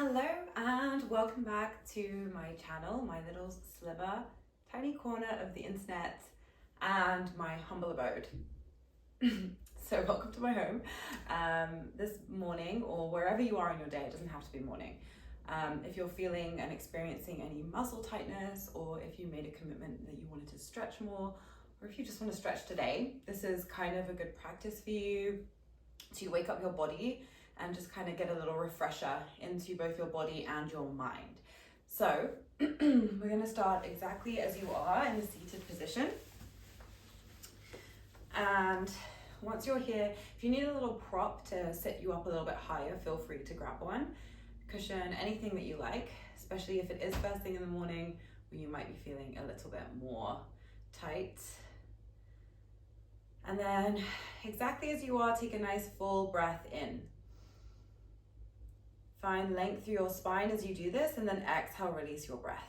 Hello and welcome back to my channel, my little sliver, tiny corner of the internet and my humble abode. So welcome to my home this morning, or wherever you are in your day. It doesn't have to be morning. If you're feeling and experiencing any muscle tightness, or if you made a commitment that you wanted to stretch more, or if you just want to stretch today, this is kind of a good practice for you to wake up your body and just kind of get a little refresher into both your body and your mind. So we're going to start exactly as you are in the seated position. And once you're here, if you need a little prop to sit you up a little bit higher, feel free to grab one. Cushion, anything that you like, especially if it is first thing in the morning when you might be feeling a little bit more tight. And then exactly as you are, take a nice full breath in. Find length through your spine as you do this, and then exhale, release your breath.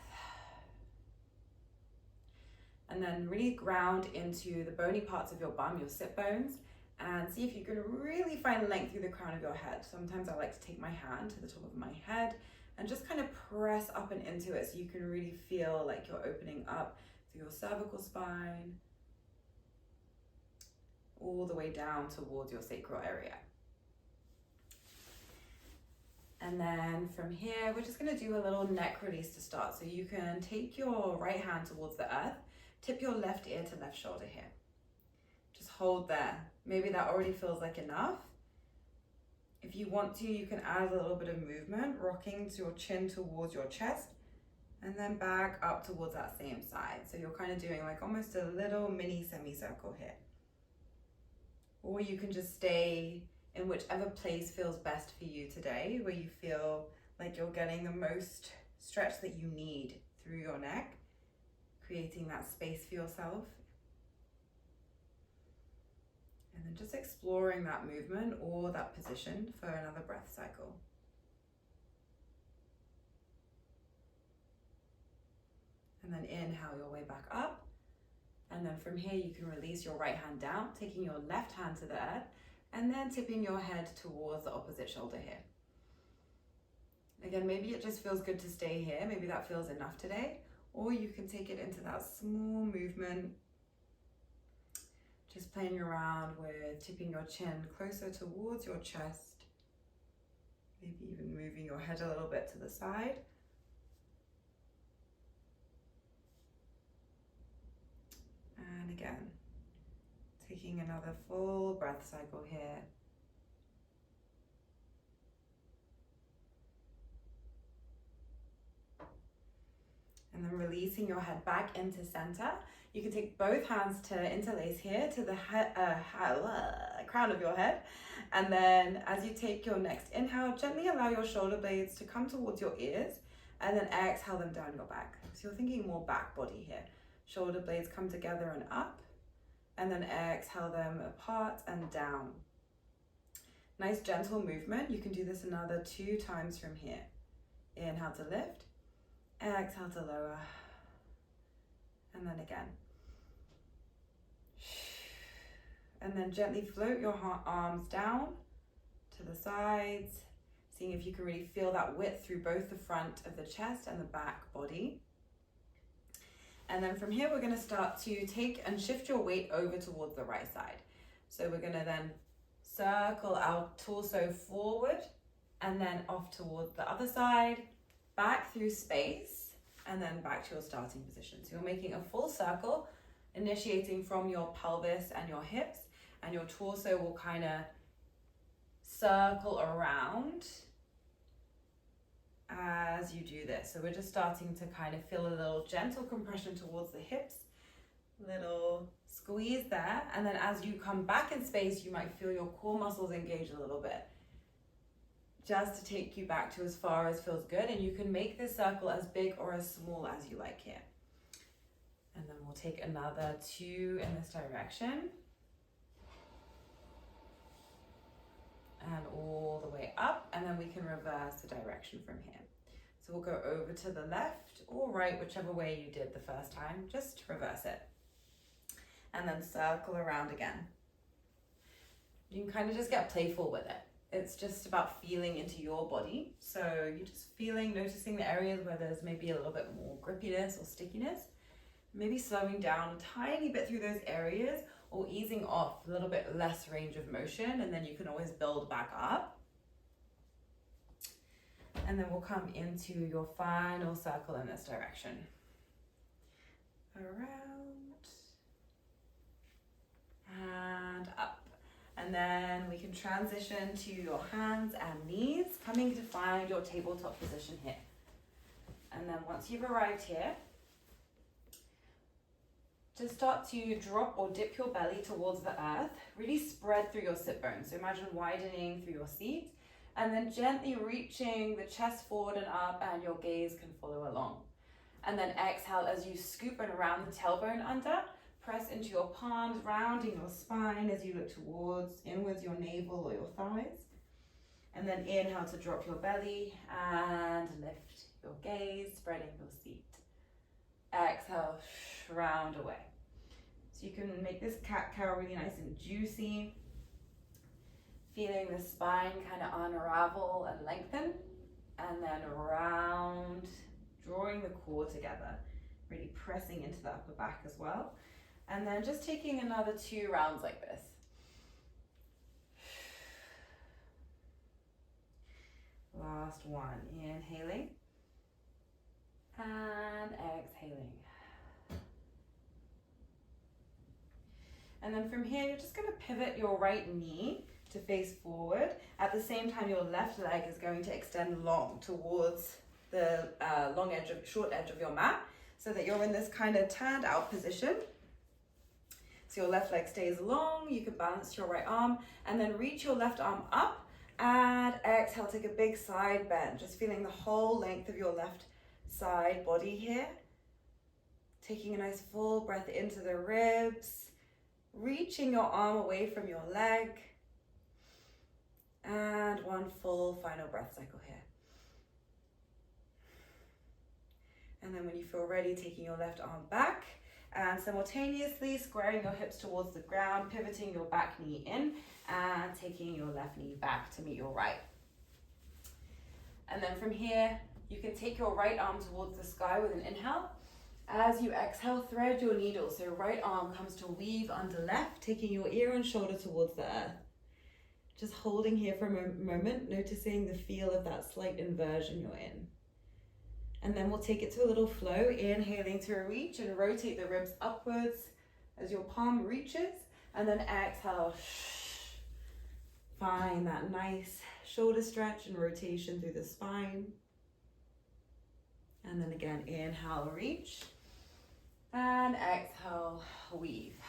And then really ground into the bony parts of your bum, your sit bones, and see if you can really find length through the crown of your head. Sometimes I like to take my hand to the top of my head and just kind of press up and into it so you can really feel like you're opening up through your cervical spine, all the way down towards your sacral area. And then from here, we're just going to do a little neck release to start. So you can take your right hand towards the earth, tip your left ear to left shoulder here. Just hold there. Maybe that already feels like enough. If you want to, you can add a little bit of movement, rocking your chin towards your chest, and then back up towards that same side. So you're kind of doing like almost a little mini semicircle here. Or you can just stay in whichever place feels best for you today, where you feel like you're getting the most stretch that you need through your neck, creating that space for yourself. And then just exploring that movement or that position for another breath cycle. And then inhale your way back up. And then from here, you can release your right hand down, taking your left hand to the earth, and then tipping your head towards the opposite shoulder here. Again, maybe it just feels good to stay here. Maybe that feels enough today. Or you can take it into that small movement, just playing around with tipping your chin closer towards your chest. Maybe even moving your head a little bit to the side. And again, taking another full breath cycle here. And then releasing your head back into center. You can take both hands to interlace here to the crown of your head. And then as you take your next inhale, gently allow your shoulder blades to come towards your ears, and then exhale them down your back. So you're thinking more back body here. Shoulder blades come together and up, and then exhale them apart and down. Nice gentle movement. You can do this another 2 times from here. Inhale to lift, exhale to lower, and then again. And then gently float your arms down to the sides, seeing if you can really feel that width through both the front of the chest and the back body. And then from here, we're going to start to take and shift your weight over towards the right side. So we're going to then circle our torso forward and then off towards the other side, back through space, and then back to your starting position. So you're making a full circle, initiating from your pelvis and your hips, and your torso will kind of circle around as you do this. So we're just starting to kind of feel a little gentle compression towards the hips, little squeeze there, and then as you come back in space, you might feel your core muscles engage a little bit, just to take you back to as far as feels good. And you can make this circle as big or as small as you like here. And then we'll take another 2 in this direction. And all the way up, and then we can reverse the direction from here. So we'll go over to the left or right, whichever way you did the first time, just reverse it. And then circle around again. You can kind of just get playful with it. it's just about feeling into your body. So you're just feeling, noticing the areas where there's maybe a little bit more grippiness or stickiness. Maybe slowing down a tiny bit through those areas or easing off a little bit less range of motion, and then you can always build back up. And then we'll come into your final circle in this direction. Around and up. And then we can transition to your hands and knees, coming to find your tabletop position here. And then once you've arrived here, just start to drop or dip your belly towards the earth. Really spread through your sit bones. So imagine widening through your seat, and then gently reaching the chest forward and up, and your gaze can follow along. And then exhale as you scoop and round the tailbone under. Press into your palms, rounding your spine as you look towards, inwards your navel or your thighs. And then inhale to drop your belly and lift your gaze, spreading your seat. Exhale, round away. So you can make this cat-cow really nice and juicy. Feeling the spine kind of unravel and lengthen. And then round, drawing the core together. Really pressing into the upper back as well. And then just taking another 2 rounds like this. Last one, inhaling and exhaling. And then from here, you're just going to pivot your right knee to face forward. At the same time, your left leg is going to extend long towards the short edge of your mat, so that you're in this kind of turned out position. So your left leg stays long, you can balance your right arm, and then reach your left arm up, and exhale, take a big side bend, just feeling the whole length of your left side body here. Taking a nice full breath into the ribs, reaching your arm away from your leg, and one full final breath cycle here. And then when you feel ready, taking your left arm back, and simultaneously squaring your hips towards the ground, pivoting your back knee in, and taking your left knee back to meet your right. And then from here, you can take your right arm towards the sky with an inhale. As you exhale, thread your needle, so right arm comes to weave under left, taking your ear and shoulder towards the earth. Just holding here for a moment, noticing the feel of that slight inversion you're in. And then we'll take it to a little flow, inhaling to a reach and rotate the ribs upwards as your palm reaches, and then exhale, find that nice shoulder stretch and rotation through the spine. And then again, inhale, reach, and exhale, weave.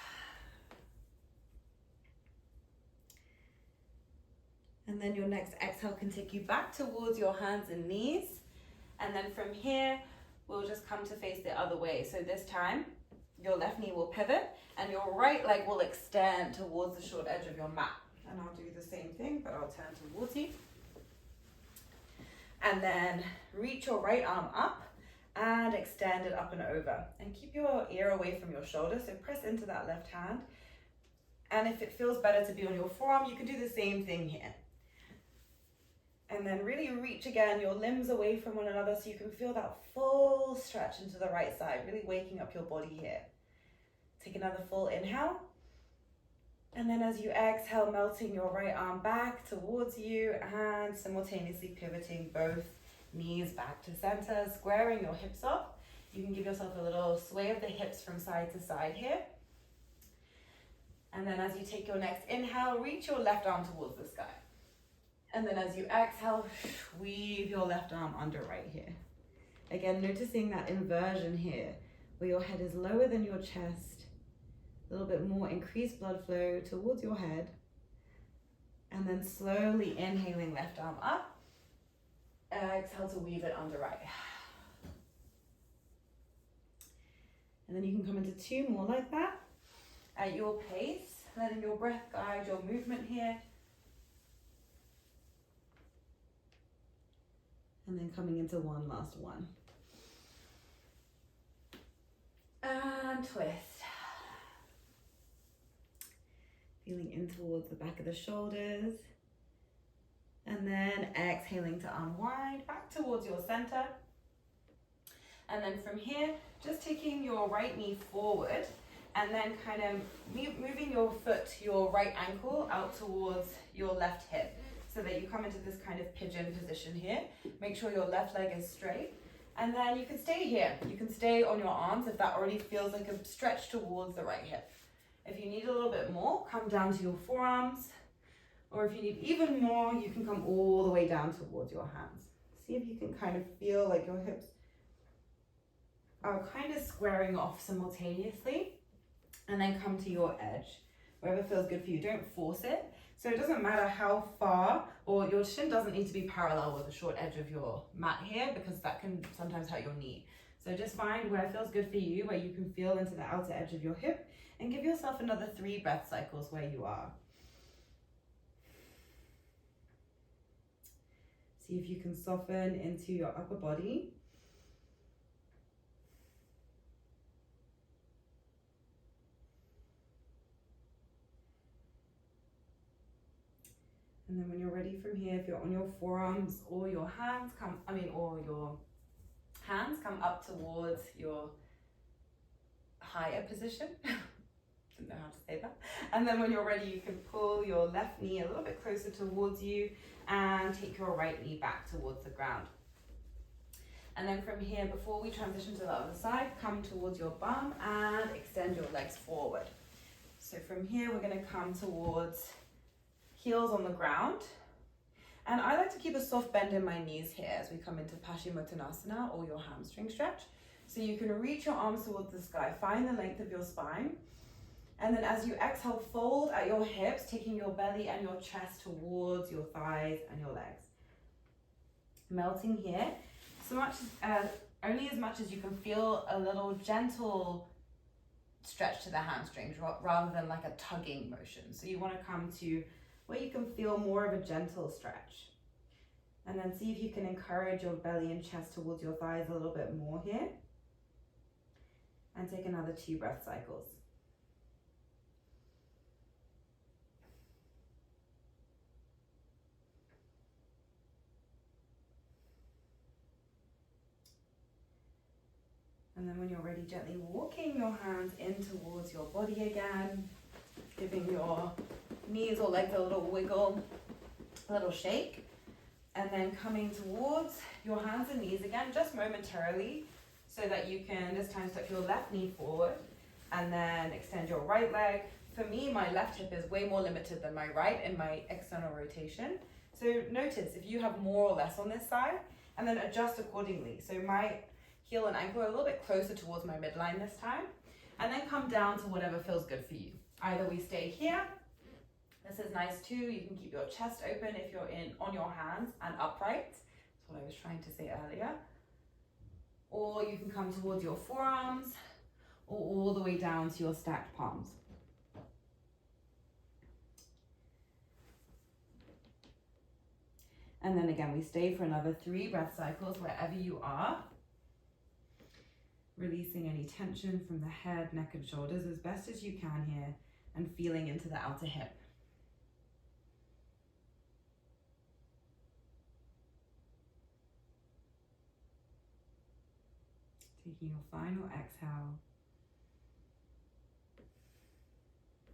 And then your next exhale can take you back towards your hands and knees. And then from here, we'll just come to face the other way. So this time, your left knee will pivot and your right leg will extend towards the short edge of your mat. And I'll do the same thing, but I'll turn towards you. And then reach your right arm up and extend it up and over. And keep your ear away from your shoulder, so press into that left hand. And if it feels better to be on your forearm, you can do the same thing here. And then really reach again your limbs away from one another so you can feel that full stretch into the right side, really waking up your body here. Take another full inhale. And then as you exhale, melting your right arm back towards you and simultaneously pivoting both knees back to center, squaring your hips off. You can give yourself a little sway of the hips from side to side here. And then as you take your next inhale, reach your left arm towards the sky. And then as you exhale, weave your left arm under right here. Again, noticing that inversion here, where your head is lower than your chest, a little bit more increased blood flow towards your head. And then slowly inhaling left arm up. Exhale to weave it under right. And then you can come into 2 more like that at your pace, letting your breath guide your movement here. And then coming into one last one. And twist. Feeling in towards the back of the shoulders. And then exhaling to unwind back towards your center. And then from here, just taking your right knee forward and then kind of moving your foot, your right ankle out towards your left hip so that you come into this kind of pigeon position here. Make sure your left leg is straight. And then you can stay here. You can stay on your arms if that already feels like a stretch towards the right hip. If you need a little bit more, come down to your forearms. Or if you need even more, you can come all the way down towards your hands. See if you can kind of feel like your hips are kind of squaring off simultaneously. And then come to your edge, wherever feels good for you. Don't force it. So it doesn't matter how far, or your shin doesn't need to be parallel with the short edge of your mat here, because that can sometimes hurt your knee. So just find where it feels good for you, where you can feel into the outer edge of your hip, and give yourself another 3 breath cycles where you are. See if you can soften into your upper body. And then when you're ready from here, if you're on your forearms or your hands, or your hands come up towards your higher position. Didn't know how to say that. And then when you're ready, you can pull your left knee a little bit closer towards you and take your right knee back towards the ground. And then from here, before we transition to the other side, come towards your bum and extend your legs forward. So from here, we're going to come towards heels on the ground. And I like to keep a soft bend in my knees here as we come into Paschimottanasana, or your hamstring stretch. So you can reach your arms towards the sky, find the length of your spine. And then as you exhale, fold at your hips, taking your belly and your chest towards your thighs and your legs. Melting here, only as much as you can feel a little gentle stretch to the hamstrings rather than like a tugging motion. So you want to come to where you can feel more of a gentle stretch. And then see if you can encourage your belly and chest towards your thighs a little bit more here. And take another 2 breath cycles. And then when you're ready, gently walking your hands in towards your body again, giving your knees or legs a little wiggle, a little shake, and then coming towards your hands and knees again, just momentarily, so that you can this time step your left knee forward and then extend your right leg. For me, my left hip is way more limited than my right in my external rotation. So notice if you have more or less on this side, and then adjust accordingly. So my heel and ankle are a little bit closer towards my midline this time, and then come down to whatever feels good for you. Either we stay here, this is nice too, you can keep your chest open if you're on your hands and upright. That's what I was trying to say earlier. Or you can come towards your forearms, or all the way down to your stacked palms. And then again, we stay for another 3 breath cycles wherever you are. Releasing any tension from the head, neck, and shoulders as best as you can here, and feeling into the outer hip. Taking your final exhale.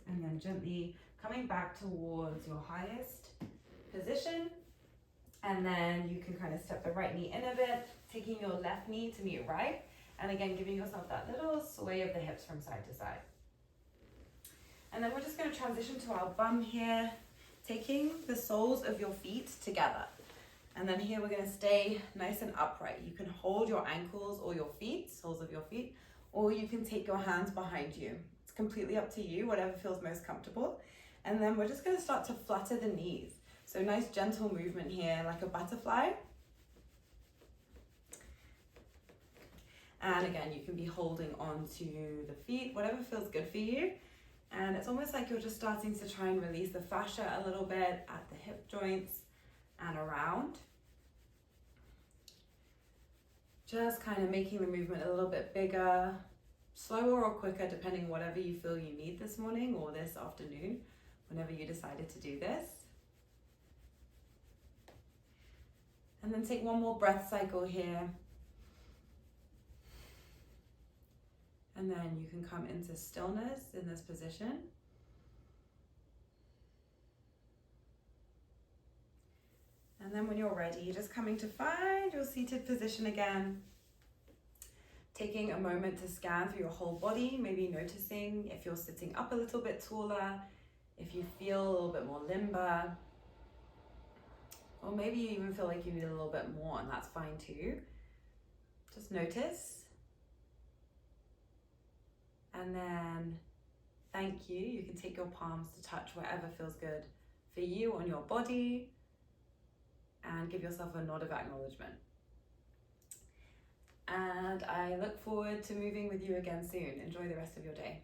And then gently coming back towards your highest position. And then you can kind of step the right knee in a bit, taking your left knee to meet right. And again, giving yourself that little sway of the hips from side to side. And then we're just going to transition to our bum here, taking the soles of your feet together. And then here we're going to stay nice and upright. You can hold your ankles or your feet, soles of your feet, or you can take your hands behind you. It's completely up to you, whatever feels most comfortable. And then we're just going to start to flutter the knees. So nice gentle movement here, like a butterfly. And again, you can be holding on to the feet, whatever feels good for you. And it's almost like you're just starting to try and release the fascia a little bit at the hip joints and around. Just kind of making the movement a little bit bigger, slower or quicker, depending whatever you feel you need this morning or this afternoon, whenever you decided to do this. And then take one more breath cycle here. And then you can come into stillness in this position. And then when you're ready, you're just coming to find your seated position again. Taking a moment to scan through your whole body, maybe noticing if you're sitting up a little bit taller, if you feel a little bit more limber, or maybe you even feel like you need a little bit more, and that's fine too. Just notice. And then thank you. You can take your palms to touch wherever feels good for you on your body, and give yourself a nod of acknowledgement. And I look forward to moving with you again soon. Enjoy the rest of your day.